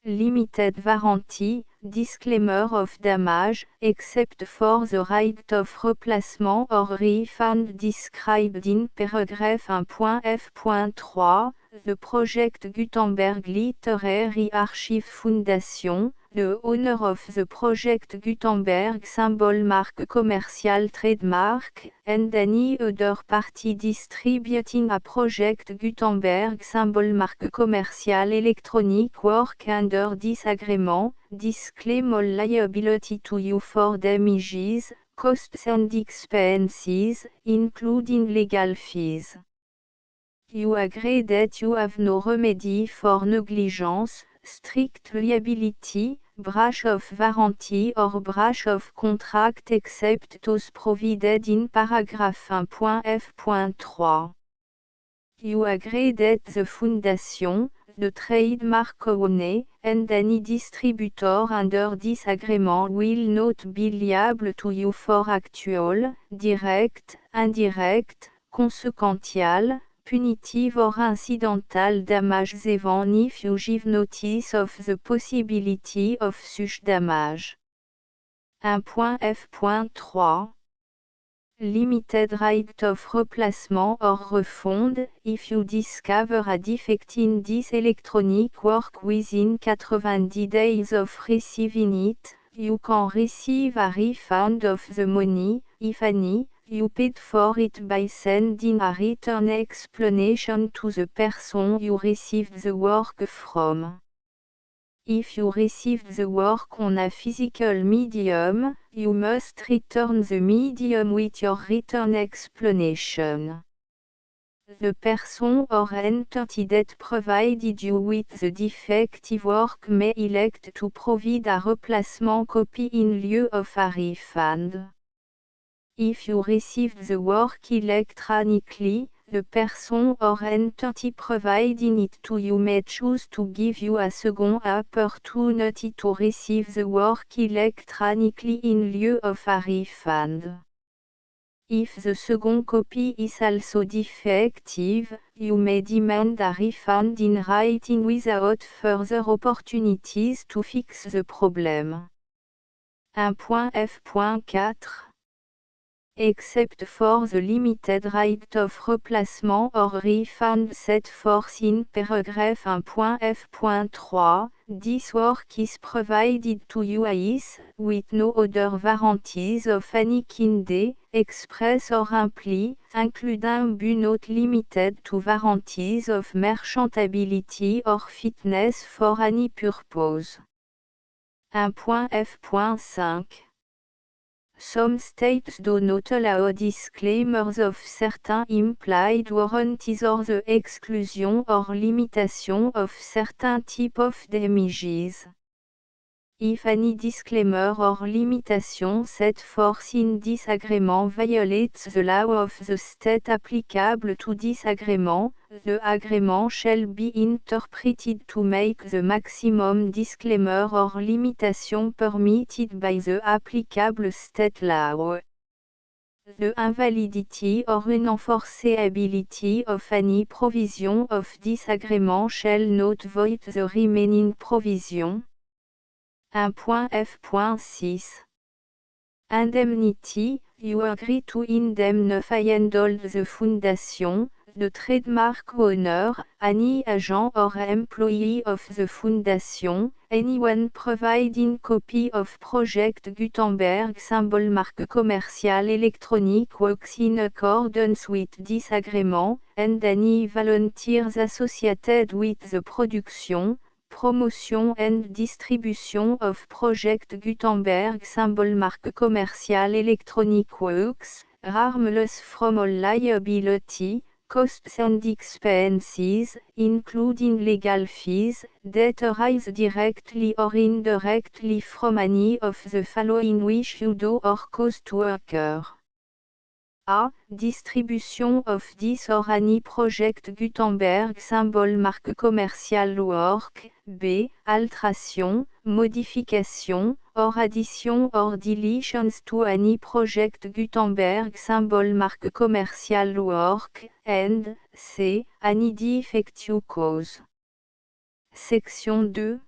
Limited warranty, disclaimer of damage, except for the right of replacement or refund described in paragraph 1.f.3, the Project Gutenberg Literary Archive Foundation, the owner of the Project Gutenberg symbol marque commercial trademark, and any other party distributing a Project Gutenberg symbol marque commercial electronic work under this agreement, disclaim all liability to you for damages, costs and expenses, including legal fees. You agree that you have no remedy for negligence, strict liability, breach of warranty or breach of contract except those provided in paragraph 1.f.3. You agree that the Foundation, the trademark owner, and any distributor under this agreement will not be liable to you for actual, direct, indirect, consequential, punitive or incidental damages even if you give notice of the possibility of such damage. 1.f.3 Limited right of replacement or refund, if you discover a defect in this electronic work within 90 days of receiving it, you can receive a refund of the money, if any, you paid for it by sending a written explanation to the person you received the work from. If you received the work on a physical medium, you must return the medium with your written explanation. The person or entity that provided you with the defective work may elect to provide a replacement copy in lieu of a refund. If you received the work electronically, the person or entity providing it to you may choose to give you a second opportunity to receive the work electronically in lieu of a refund. If the second copy is also defective, you may demand a refund in writing without further opportunities to fix the problem. 1.f.4 Except for the limited right of replacement or refund set forth in paragraph 1.f.3, this work is provided to you as, with no other warranties of any kind, express or implied, including but not limited to warranties of merchantability or fitness for any purpose. 1.f.5 Some states do not allow disclaimers of certain implied warranties or the exclusion or limitation of certain types of damages. If any disclaimer or limitation set forth in this agreement violates the law of the state applicable to this agreement, the agreement shall be interpreted to make the maximum disclaimer or limitation permitted by the applicable state law. The invalidity or unenforceability of any provision of this agreement shall not void the remaining provision. 1.f.6 Indemnity, you agree to indemnify and hold the foundation, the trademark owner, any agent or employee of the foundation, anyone providing copy of Project Gutenberg symbol marque commercial electronic works in accordance with this agreement, and any volunteers associated with the production, promotion and distribution of Project Gutenberg symbol marque commercial electronic works, harmless from all liability, costs and expenses, including legal fees, that arise directly or indirectly from any of the following which you do or cause to occur. A. Distribution of this or any Project Gutenberg symbol marque commercial work. B. Alteration, modification, or addition or deletions to any Project Gutenberg symbol marque commercial work. And C. Any defective cause. Section 2.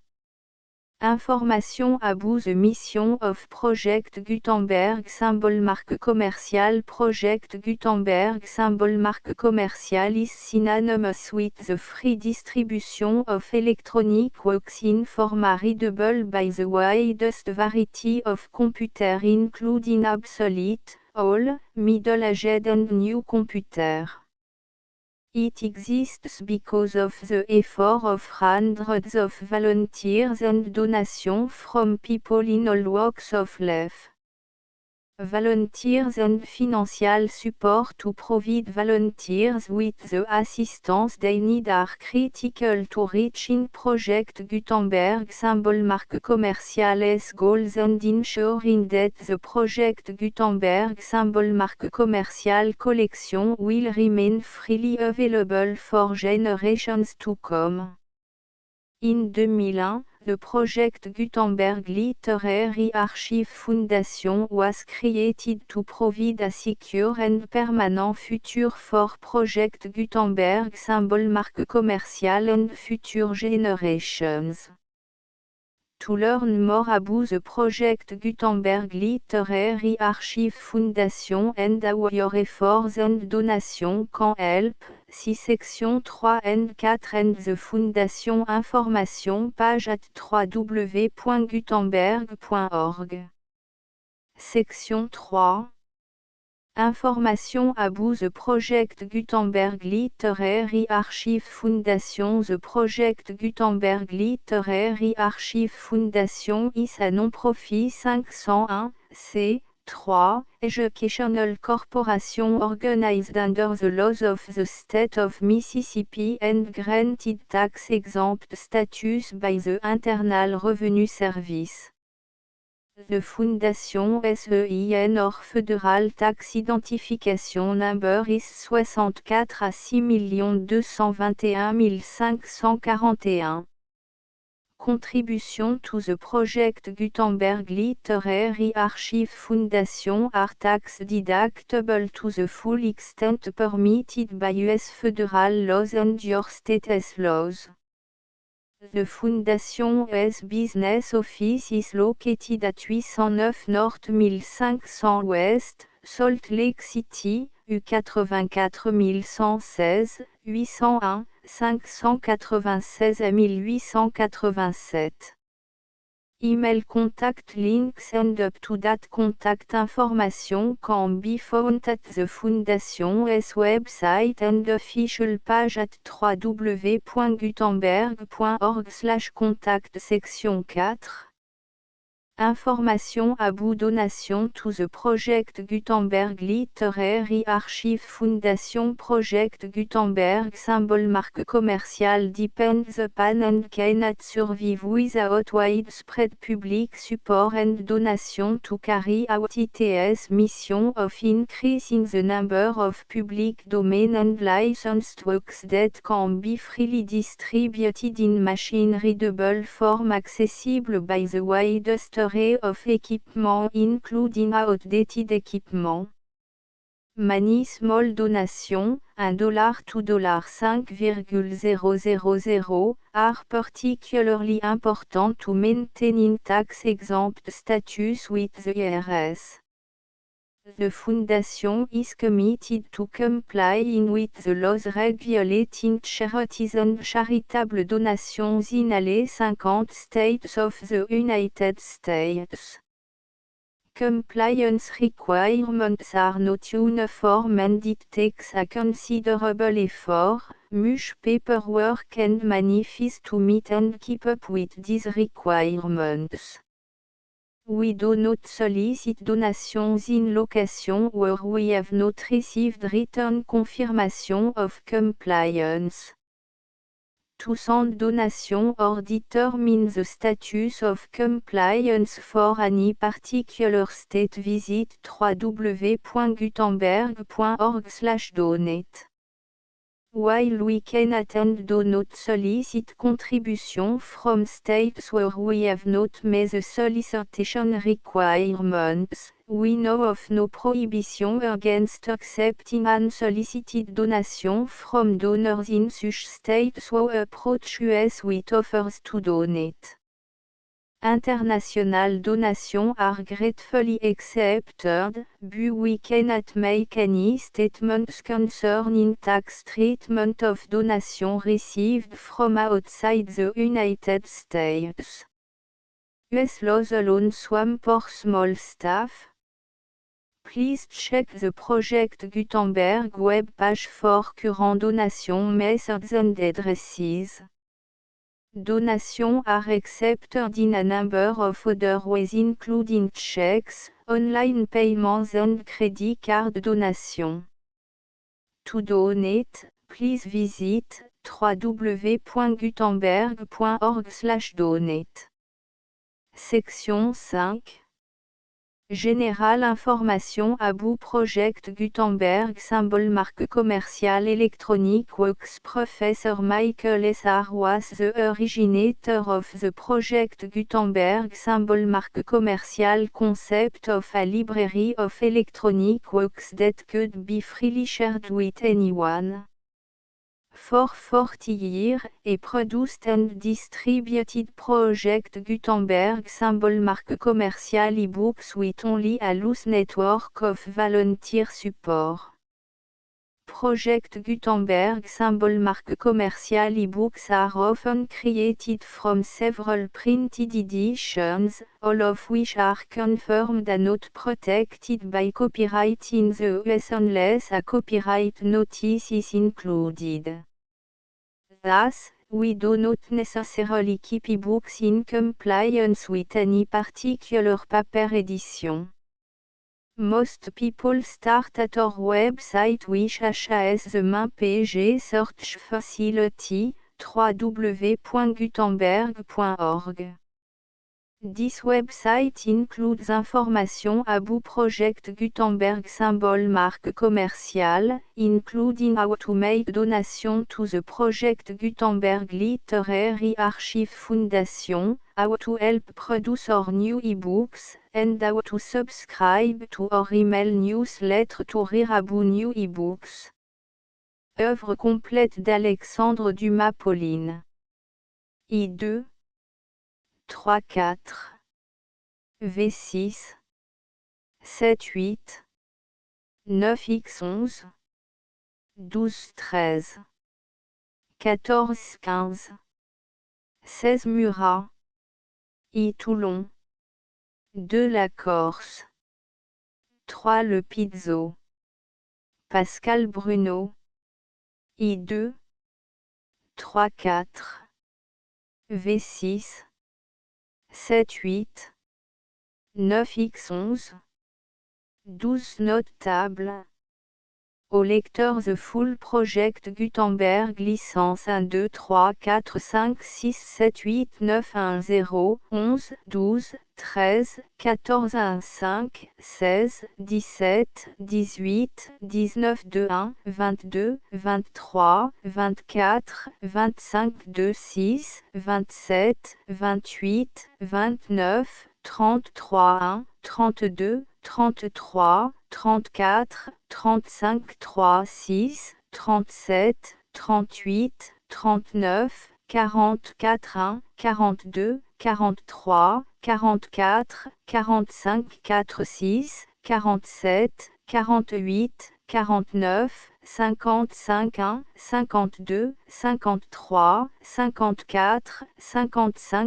Information about the mission of Project Gutenberg symbol marque commercial. Project Gutenberg symbol marque commercial is synonymous with the free distribution of electronic works in format readable by the widest variety of computers including obsolete, old, middle-aged and new computers. It exists because of the effort of hundreds of volunteers and donations from people in all walks of life. Volunteers and financial support to provide volunteers with the assistance they need are critical to reaching Project Gutenberg symbol marque commercial's goals and ensuring that the Project Gutenberg symbol marque commercial collection will remain freely available for generations to come. In 2001, the Project Gutenberg Literary Archive Foundation was created to provide a secure and permanent future for Project Gutenberg symbol marque commercial and future generations. To learn more about the Project Gutenberg Literary Archive Foundation and how your efforts and donations can help, see section 3 and 4 and the Foundation information page at www.gutenberg.org. Section 3. Information about the Project Gutenberg Literary Archive Foundation. The Project Gutenberg Literary Archive Foundation is a non-profit 501, c3, educational corporation organized under the laws of the state of Mississippi and granted tax-exempt status by the Internal Revenue Service. The Foundation SEIN or Federal Tax Identification Number is 64 à 6 221 541. Contribution to the Project Gutenberg Literary Archive Foundation are tax deductible to the full extent permitted by U.S. federal laws and your state's laws. The Foundation's business office is located at 809 North 1500 West, Salt Lake City, U84 116, 801, 596 à 1887. Email contact links and up-to-date contact information can be found at the Foundation's website and official page at www.gutenberg.org/contact. Section 4. Information Abou Donation to the Project Gutenberg Literary Archive Foundation Project Gutenberg Symbol Marque commerciale depends upon and cannot survive without widespread public support and donation to carry out its mission of increasing the number of public domain and licensed works that can be freely distributed in machine-readable form accessible by the widest array of equipment including outdated equipment. Many small donation, $1 to $5,000, are particularly important to maintaining tax-exempt status with the IRS. The Foundation is committed to complying with the laws regulating charities and charitable donations in all 50 states of the United States. Compliance requirements are not uniform and it takes a considerable effort, much paperwork and money fees to meet and keep up with these requirements. We do not solicit donations in location where we have not received written confirmation of compliance. To send donation or determine the status of compliance for any particular state, visit www.gutenberg.org/donate. While we cannot and do not solicit contribution from states where we have not met the solicitation requirements, we know of no prohibition against accepting unsolicited donation from donors in such states who approach us with offers to donate. International donations are gratefully accepted, but we cannot make any statements concerning tax treatment of donations received from outside the United States. US laws alone swam for small staff. Please check the Project Gutenberg web page for current donation methods and addresses. Donations are accepted in a number of other ways including checks, online payments and credit card donation. To donate, please visit www.gutenberg.org/donate. Section 5. Générale information Abou Project Gutenberg Symbol Marque commerciale électronique Works Professor Michael S. R. was the originator of the Project Gutenberg Symbol Marque commerciale concept of a library of electronic works that could be freely shared with anyone. For 40 years, a produced and distributed Project Gutenberg Symbol Marque commerciale e-books with only a loose network of volunteer support. Project Gutenberg Symbol Marque commerciale e-books are often created from several printed editions, all of which are confirmed and not protected by copyright in the US unless a copyright notice is included. Thus, we do not necessarily keep e-books in compliance with any particular paper edition. Most people start at our website which has the main page search facility, www.gutenberg.org. This website includes information about Project Gutenberg Symbol Marque commerciale, including how to make donation to the Project Gutenberg Literary Archive Foundation, how to help produce our new e-books, and how to subscribe to our email newsletter to read about new e-books. Œuvre complète d'Alexandre Dumas Pauline. I2 3-4 V6 7-8 9x11 12-13 14-15 16 Murat I Toulon 2 La Corse 3 Le Pizzo Pascal Bruno I2 3-4 V6 7-8 9x11 12 notes tables. Au lecteur The Full Project Gutenberg licence 1 2 3 4 5 6 7 8 9 1 0 11 12 13 14 1 5 16 17 18 19 2 1 22 23 24 25 2 6 27 28 29 33 1 32 33 34 35 3 6 37 38 39 44 1 42 43 44 45 4 6 47 48 49 55 1 52 53 54 55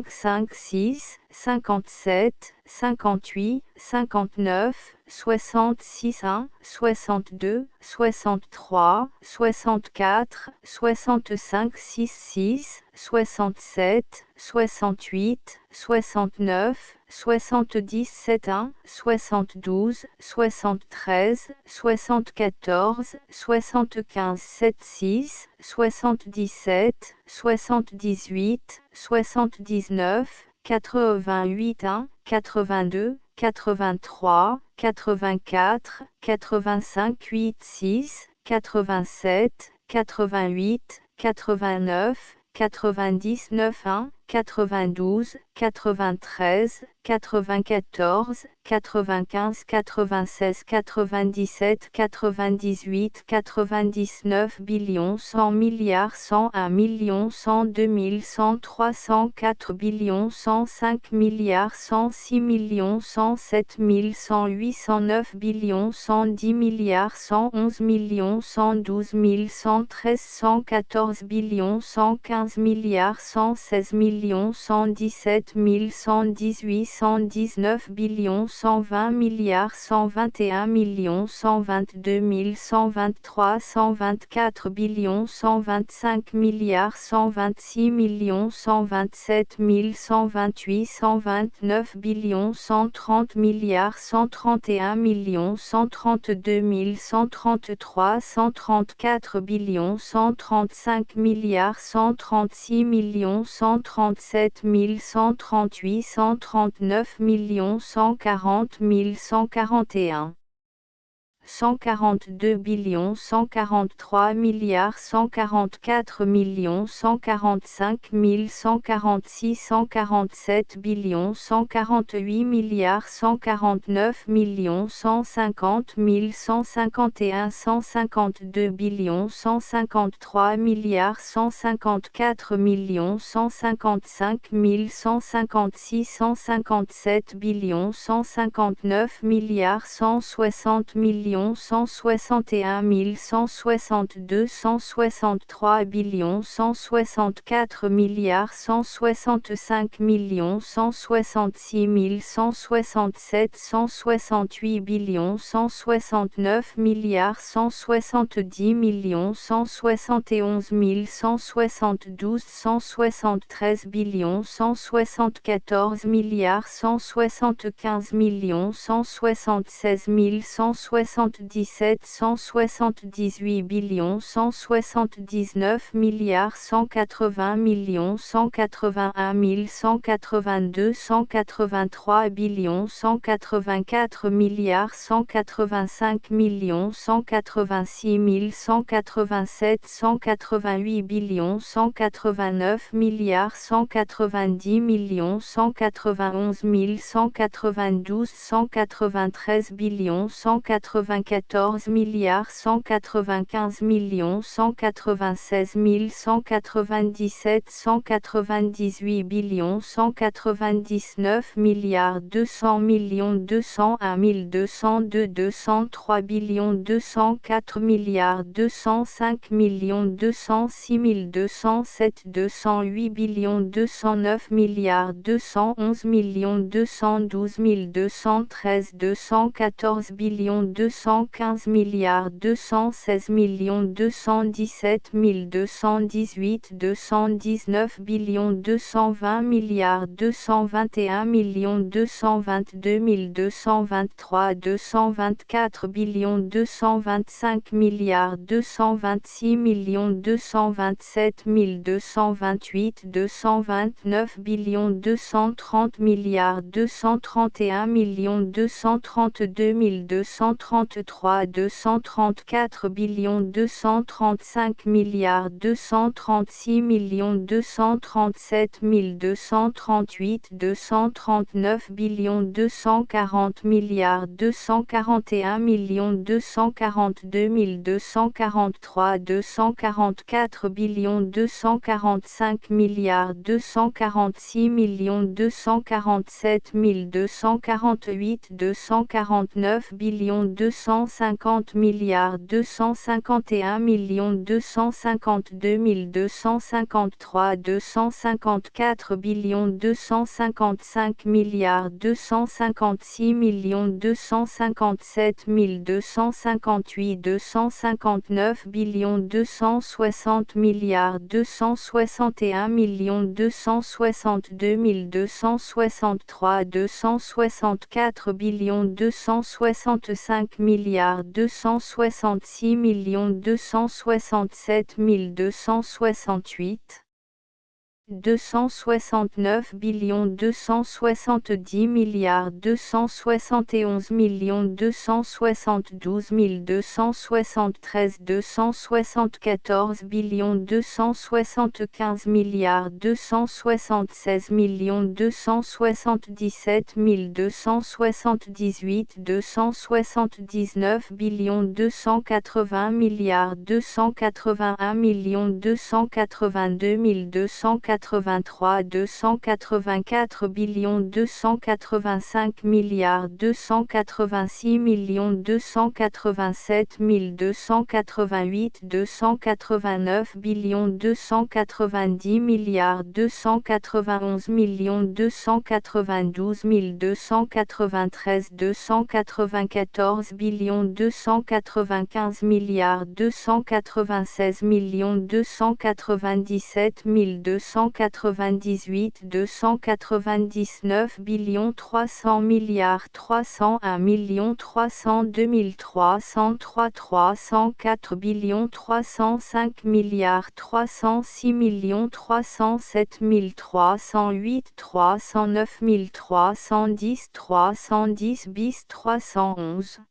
5 6 57 58 59 66 1 62 63 64 65 6 6 67 68 69 77 1 72 73 74 75 7 6 77 78 79 88 1 82 83 84 85 8 6 87 88 89 99 1 92 93 94 95 96 97 98 99 billions 100 milliards 101 millions 102 103 104 billions 105 milliards 106 millions 107 108 109 billions 110 milliards 111 millions 112 113 114 billions 115 milliards 116 millions 117 118 119 billions 120 milliards 121 millions 122 123 124 billions 125 milliards 126 millions 127 128 129 billions 130 milliards 131 millions 132 133 134 billions 135 milliards 136 millions 137 138 139 millions 140 141 142 billions 143 milliards 144 millions 145 146 147 billions 148 milliards 149 millions 150 151 152 billions 153 milliards 154 millions 155 156 157 billions 159 milliards 160 millions 161 162 163 billions 164 milliards 165 millions 166 167 168 billions 169 milliards 170 millions 171 172 173 billions 174 milliards 175 millions 176 177 178 billions 179 milliards 180 millions 181 182 183 billions 184 milliards 185 millions 186 187 188 billions 189 milliards 190 millions 191 192 193 billions 194 milliards 195 millions 196 197 198 billions 199 milliards 200 millions 201 202 203 billions 204 milliards 205 millions 206 207 208 billions 209 milliards 211 millions 212 213 214 billions 215 215 216 217 218 219 220 221 222 223 224 225 226 227 228 229 230 231 232 233 234 235 236 237 238 239 240 241 242 243 244 245 246 247 248 249 250 251 252 253 254 255 256 257 258 259 260 261 262 263 264 265 266 267 268 269 270 271 272 273 274 275 276 277 278 279 280 281 282 283 284 285 286 287 288 289 290 291 292 293 294 295 296 297 298 299 300 301 302 303 304 305 306 307 308 309 310 310 bis 311